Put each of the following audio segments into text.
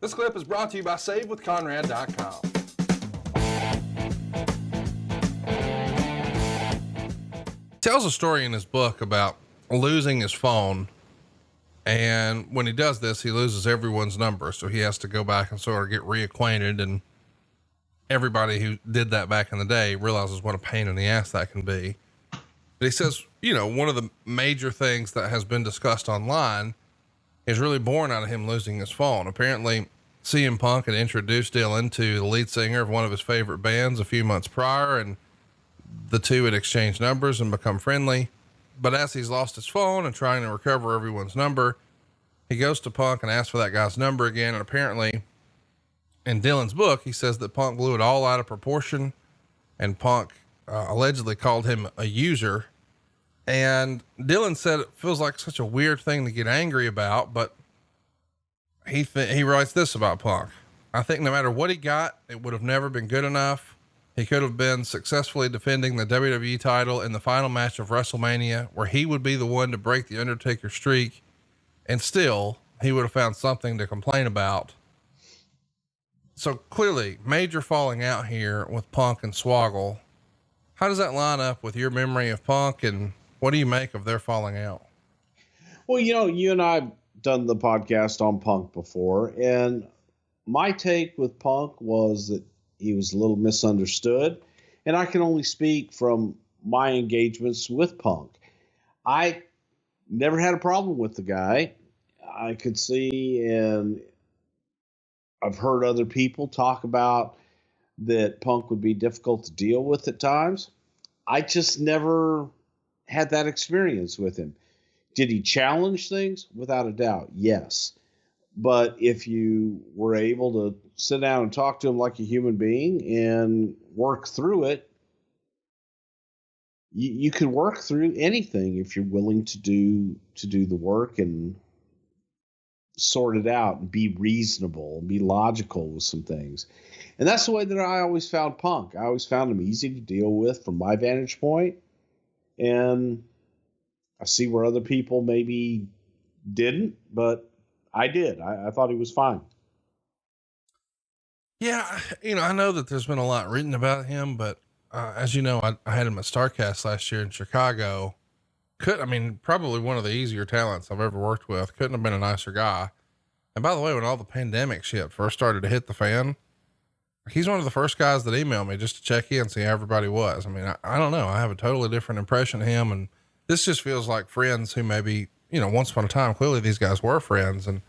This clip is brought to you by SaveWithConrad.com. Tells a story in his book about losing his phone. And when he does this, he loses everyone's number. So he has to go back and sort of get reacquainted. And everybody who did that back in the day realizes what a pain in the ass that can be. But he says, you know, one of the major things that has been discussed online is really born out of him losing his phone. Apparently, CM Punk had introduced Dylan to the lead singer of one of his favorite bands a few months prior, and the two had exchanged numbers and become friendly. But as he's lost his phone and trying to recover everyone's number, he goes to Punk and asks for that guy's number again. And apparently, in Dylan's book, he says that Punk blew it all out of proportion, and Punk allegedly called him a user. And Dylan said it feels like such a weird thing to get angry about, but he writes this about Punk. I think no matter what he got, it would have never been good enough. He could have been successfully defending the WWE title in the final match of WrestleMania, where he would be the one to break the Undertaker streak. And still he would have found something to complain about. So clearly major falling out here with Punk and Swoggle. How does that line up with your memory of Punk, and what do you make of their falling out? Well, you know, you and I've done the podcast on Punk before, and my take with Punk was that he was a little misunderstood, and I can only speak from my engagements with Punk. I never had a problem with the guy. I could see, and I've heard other people talk about that Punk would be difficult to deal with at times. I just never had that experience with him. Did he challenge things? Without a doubt, yes. But if you were able to sit down and talk to him like a human being and work through it, you can work through anything if you're willing to do the work and sort it out and be reasonable and be logical with some things. And that's the way that I always found Punk. I always found him easy to deal with from my vantage point. And I see where other people maybe didn't, but I did. I thought he was fine. Yeah. You know, I know that there's been a lot written about him, but as you know, I had him at StarCast last year in Chicago. Probably one of the easier talents I've ever worked with. Couldn't have been a nicer guy. And by the way, when all the pandemic shit first started to hit the fan, he's one of the first guys that emailed me just to check in and see how everybody was. I mean, I don't know. I have a totally different impression of him, and this just feels like friends who maybe, you know, once upon a time, clearly these guys were friends, and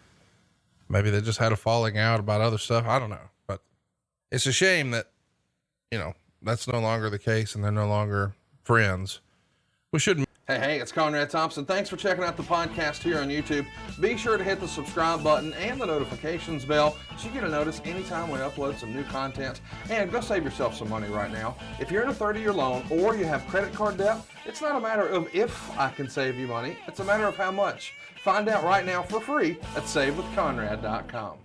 maybe they just had a falling out about other stuff. I don't know, but it's a shame that, you know, that's no longer the case and they're no longer friends. We shouldn't. Hey, it's Conrad Thompson. Thanks for checking out the podcast here on YouTube. Be sure to hit the subscribe button and the notifications bell so you get a notice anytime we upload some new content. And go save yourself some money right now. If you're in a 30-year loan or you have credit card debt, it's not a matter of if I can save you money. It's a matter of how much. Find out right now for free at SaveWithConrad.com.